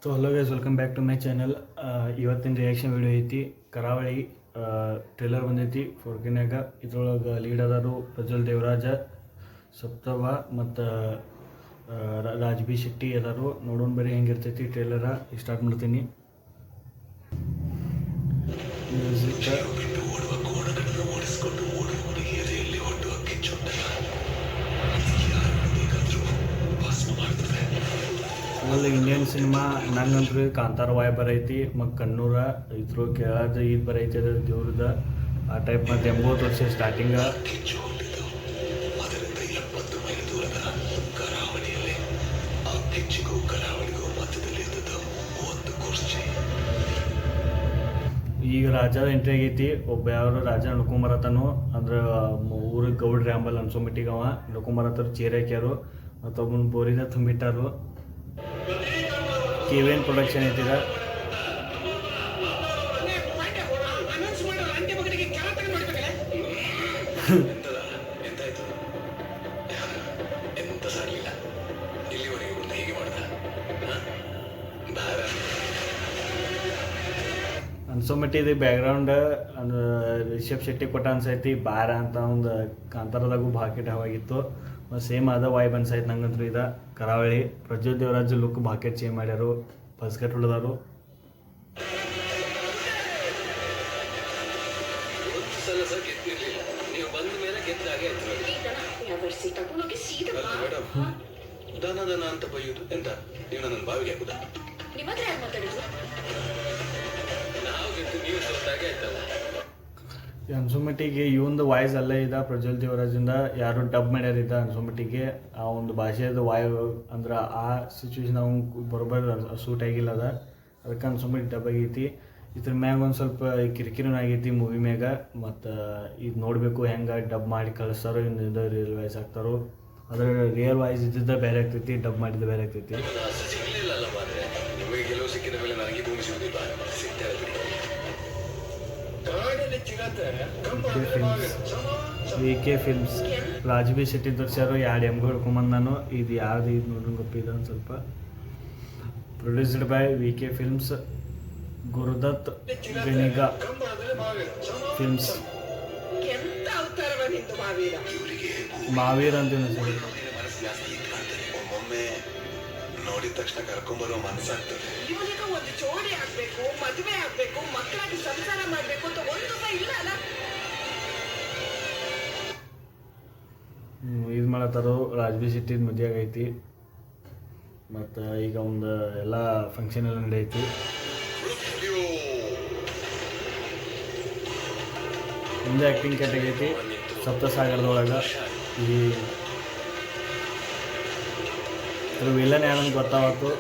So hello guys, welcome back to my channel. ಇವತ್ತಿನ reaction video ಐತಿ. Karavali trailer ಬಂದೈತಿ 4K. ಇದ್ರೊಳಗೆ ಲೀಡ್ ಅದಾರು ಪ್ರಜ್ವಲ್ ದೇವರಾಜ, ಸಪ್ತವ ಮತ್ತು ರಾಜ್ ಬಿ ಶೆಟ್ಟಿ ಎಲ್ಲರೂ. ನೋಡೋಣ ಬರೀ ಹೆಂಗಿರ್ತೈತಿ ಟ್ರೇಲರ. ಸ್ಟಾರ್ಟ್ ಮಾಡ್ತೀನಿ. Music full Indian cinema. ನಂಗಂತೂ ಕಾಂತಾರ ವಾಯ್ ಬರೈತಿ, ಮತ್ತು ಕಣ್ಣೂರ ಇದ್ರ ಕೇಳಾದ ಇದು ಬರೈತಿ. ಅದ್ರ ದೇವ್ರದ ಆ ಟೈಪ್ ಮತ್ತು 80 ವರ್ಷ ಸ್ಟಾರ್ಟಿಂಗ. ಈಗ ರಾಜದ ಎಂಟ್ರಿ ಆಗೈತಿ. ಒಬ್ಬ ಯಾರು ರಾಜ ನಡ್ಕೊಂಬರತನು ಅಂದ್ರೆ ಊರಿಗೆ ಗೌಡ್ರಿ ಅಂಬಲ್ ಅನ್ಸೊಂಬಿಟ್ಟಿಗೆ ಅವ ನಡ್ಕೊಂಬರತ್ತಾರ. ಚೇರ್ ಹಾಕ್ಯಾರು ಮತ್ತೊಬ್ಬನ ಬೋರಿನ ತುಂಬಿಟ್ಟಾರು. KVN ಪ್ರೊಡಕ್ಷನ್ ಐತಿದ. ಅನ್ಸೋಮಟ್ಟಿದ ಬ್ಯಾಕ್ಗ್ರೌಂಡ್ ರಿಷಬ್ ಶೆಟ್ಟಿ ಕೊಟ್ಟ ಅನ್ಸೈತಿ. ಬಾರ ಅಂತ ಒಂದು ಕಾಂತಾರದಾಗೂ ಬಾಕೆಟ್ ಹವಾಗಿತ್ತು. ಸೇಮ್ ಅದ ವಾಯ್ಬ್ ಅನ್ಸೈತಿ ನಂಗಂತೂ. ಇದ ಕರಾವಳಿ ಪ್ರಜ್ವಲ್ ದೇವರಾಜ್ ಲುಕ್ ಬಾಕೆಟ್ ಚೇಂಜ್ ಮಾಡ್ಯಾರು, ಬಸ್ಕೆಟ್ ಹೊಡೆದಾರು. ದನ ಅಂತ ಬೈಯುದು ಎಂತ? ನೀವು ನನ್ನ ಬಾವಿಗೆ ಹಾಕುದ? ಅನ್ಸೋಮಟ್ಟಿಗೆ ಈ ಒಂದು ವಾಯ್ಸ್ ಅಲ್ಲೇ ಇದ್ದ ಪ್ರಜ್ವಲ್ ದೇವರಾಜಿಂದ ಯಾರು ಡಬ್ ಮಾಡ್ಯಾರಿದ್ದ. ಅನ್ಸೋಮಟ್ಟಿಗೆ ಆ ಒಂದು ಭಾಷೆದ ವಾಯ್ ಅಂದ್ರೆ ಆ ಸಿಚುವೇಶನ್ ಅವ್ನು ಬರೋಬ್ಬರ ಸೂಟ್ ಆಗಿಲ್ಲ ಅದ. ಅದಕ್ಕೆ ಅನ್ಸೋಮಟ್ಟಿ ಡಬ್ ಆಗೈತಿ. ಇದ್ರ ಮ್ಯಾಗ ಒಂದು ಸ್ವಲ್ಪ ಕಿರಿಕಿರಿನೂ ಆಗೈತಿ ಮೂವಿ ಮ್ಯಾಗ. ಮತ್ತು ಇದು ನೋಡಬೇಕು ಹೆಂಗೆ ಡಬ್ ಮಾಡಿ ಕಳಿಸ್ತಾರೋ, ಇನ್ನು ರಿಯಲ್ ವಾಯ್ಸ್ ಆಗ್ತಾರೋ. ಅದ್ರ ರಿಯಲ್ ವಾಯ್ಸ್ ಇದ್ದಿದ್ದ ಬೇರೆ ಆಗ್ತೈತಿ, ಡಬ್ ಮಾಡಿದ್ದ ಬೇರೆ ಆಗ್ತೈತಿ. VK films Raj B Shetty ತೋರಿಸ್ಯಾರು. 2 ಎಮ್ಗಳು ಹಿಡ್ಕೊಂಬಂದು ನಾನು. ಇದು ಯಾವ್ದು ಇದು ನೋಡೋಣ ಗೊತ್ತಿದೆ ಒಂದು ಸ್ವಲ್ಪ. Produced by VK films, Gurudath Ganiga films. ಮಾವೀರ್ ಅಂತ ನೋಡಿದ ತಕ್ಷಣ ಕರ್ಕೊಂಡ್ಬರೋ ಮನಸ್ಸಾಗ್ತದೆ. ಒಂದು ಜೋಡಿ ಆಗ್ಬೇಕು, ಮದುವೆ ಆಗ್ಬೇಕು, ಮಕ್ಕಳಾಗಿ ಸಂಸಾರ ಮಾಡ್ಬೇಕು ಅಂತ ಒಂದು ಇಲ್ಲ ಅಲ್ಲ. ಇದು ಮಾಡತ್ತಾರೋ. ರಾಜ್ ಬಿ ಶೆಟ್ಟಿ ಮದುವೆ ಆಗೈತಿ ಮತ್ತು ಈಗ ಒಂದು ಎಲ್ಲ ಫಂಕ್ಷನ್ ಎಲ್ಲ ನಡೆಯೈತಿ. ಮುಂದೆ ಆ್ಯಕ್ಟಿಂಗ್ ಕೆಟ್ಟಾಗೈತಿ. ಸಪ್ತಸಾಗರದೊಳಗೆ ಈ ವಿಲನ್ ಯಾರಂತ ಗೊತ್ತಾವತ್ತು.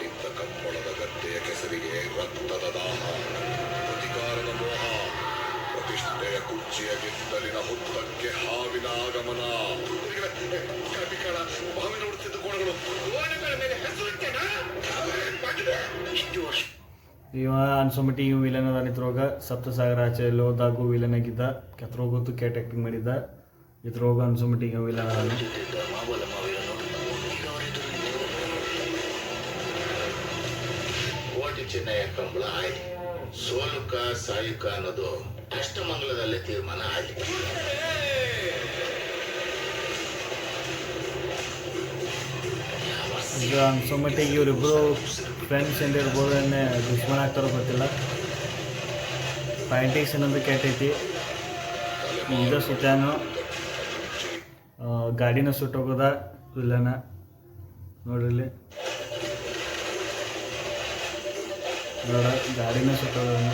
ಇವ ಅನ್ಸೋಮಟ್ಟಿ ಇವ್ ವಿಲನ್ ಅದ. ಇದ್ರೊಳಗ ಸಪ್ತಸಾಗರ ಆಚೆ ಹೋದಾಗೂ ವಿಲನ್ ಆಗಿದ್ದ. ಕೆತ್ರೋಗೊತ್ತು ಕೆಟ್ ಆ್ಯಕ್ಟಿಂಗ್ ಮಾಡಿದ್ದ. ಇದ್ರೊಳಗ ಅನ್ಸೋಮಟ್ಟಿ ಇವ್ ವಿಲನ್ ಅದಾನ. ಚೆನ್ನಯ್ಯ ಕಂಬಳ ಆಯ್ತು. ಸೋಲುಕ ಸಾಯುಕ ಅನ್ನೋದು ಅಷ್ಟಮಂಗಲದಲ್ಲೇ ತೀರ್ಮಾನ ಆಯ್ತು. ಈಗ ಅನ್ಸೋಮಟ್ಟಿಗೆ ಇವರಿಬ್ಬರು ಫ್ರೆಂಡ್ಸ್ ಎಂದಿರ್ಬೋದು, ದುಶ್ಮನ ಆಗ್ತಾರೋ ಗೊತ್ತಿಲ್ಲ. ಪಾಯಿಂಟಿಕ್ಸ್ ಅನ್ನೋದು ಕೆಟ್ಟೈತಿ. ಈಗ ಸುತ್ತಾನು ಗಾಡಿನ ಸುಟ್ಟೋಗೋದ ವಿಲನ. ನೋಡ್ರಿ ನೋಡ, ಗಾಡಿನ ಸುಟ್ಟೋಗೋದ.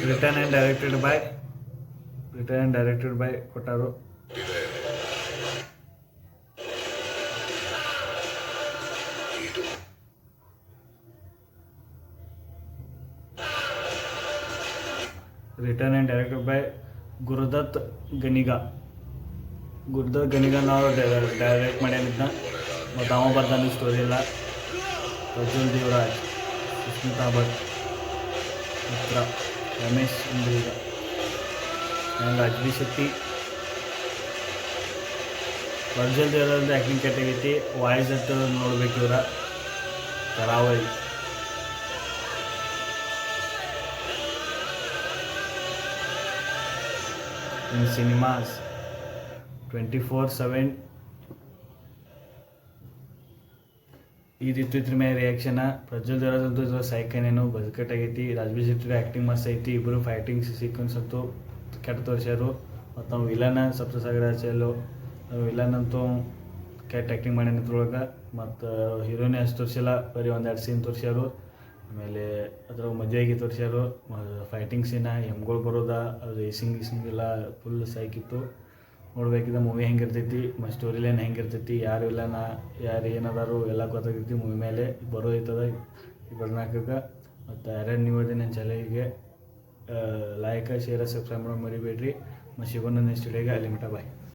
ರಿಟರ್ನ್ ಆ್ಯಂಡ್ ಡೈರೆಕ್ಟೆಡ್ ಬೈ ಕೊಟ್ಟಾರು. Written and directed by Gurudath Ganiga. ನಾವು ಡೈರೆಕ್ಟ್ ಮಾಡ್ಯಾನಿದ್ನ ಮತ್ತು ಅವ ಬರ್ತಾನೆ ಸ್ಟೋರಿ ಎಲ್ಲ. ಪ್ರಜ್ವಲ್ ದೇವರಾಜ್, ಸುಸ್ಮಿತಾ ಭಟ್, ಮಿತ್ರ ರಮೇಶ್ ಇಂದ್ರಿಗ, ರಾಜ್ ಬಿ ಶೆಟ್ಟಿ, ಪ್ರಜ್ವಲ್ ದೇವರಾಜ್ ಆ್ಯಕ್ಟಿಂಗ್ ಕೆಟ್ಟಾಗೈತಿ. ವಾಯ್ಸ್ ಅಟ್ ನೋಡ್ಬೇಕು ಇವ್ರ ಕರಾವಳಿ. ಇನ್ ಸಿನಿಮಾಸ್ 24/7 ಇದ್ರ ಮೇಲೆ ರಿಯಾಕ್ಷನ. ಪ್ರಜ್ವಲ್ ದೇವರಾಜ್ ಅಂತೂ ಇದ್ರ ಸೈಕನೇನು ಬದುಕಟ್ ಆಗೈತಿ. ರಾಜ್ಬೀರ್ ಶೆಟ್ಟಿ ಆ್ಯಕ್ಟಿಂಗ್ ಮಸ್ತ್ ಐತಿ. ಇಬ್ಬರು ಫೈಟಿಂಗ್ ಸೀಕ್ವೆನ್ಸ್ ಅಂತೂ ಕೆಟ್ಟ ತೋರಿಸ್ಯಾರು. ಮತ್ತು ನಾವು ವಿಲನ ಸಪ್ತಸಾಗರಾಚಾರ್ಯಲು ವಿಲನ್ ಅಂತೂ ಕೆಟ್ಟ ಆ್ಯಕ್ಟಿಂಗ್ ಮಾಡ್ಯಾನ ಇದ್ರೊಳಗೆ. ಮತ್ತು ಹೀರೋಯಿನ್ ಅಷ್ಟು ತೋರಿಸಿಲ್ಲ, ಬರೀ ಒಂದೆರಡು ಸೀನ್ ತೋರಿಸ್ಯಾರು. ಆಮೇಲೆ ಅದ್ರಾಗ ಮದುವೆಗೆ ತೋರಿಸ್ಯಾರು. ಫೈಟಿಂಗ್ ಸೀನ ಎಮ್ಗಳು ಬರೋದ, ಅದು ರೇಸಿಂಗ್ ಎಲ್ಲ ಫುಲ್ ಸೈಕಿತ್ತು. ನೋಡ್ಬೇಕಿದ್ದ ಮೂವಿ ಹೆಂಗಿರ್ತೈತಿ, ಮತ್ತು ಸ್ಟೋರಿ ಲೈನ್ ಹೆಂಗಿರ್ತೈತಿ, ಯಾರು ವಿಲನ ಯಾರು ಏನದಾರು ಎಲ್ಲ ಗೊತ್ತಾಗೈತಿ ಮೂವಿ ಮೇಲೆ ಬರೋದೈತದ ಈ ಬರ್ನಾಕಕ್ಕೆ. ಮತ್ತು ಯಾರ್ಯಾರು ನೀವು ನನ್ನ ಚಾನಲ್ಗೆ ಲೈಕ್ ಶೇರ್ ಸಬ್ಸ್ಕ್ರೈಬ್ ಮಾಡೋದು ಮರಿಬೇಡ್ರಿ. ಮತ್ತು ಸಿಗೋಣ ನೆಕ್ಸ್ಟ್ ವಿಡಿಯೋಗೆ. ಅಲ್ಲಿ ಮಟ ಬಾಯ್.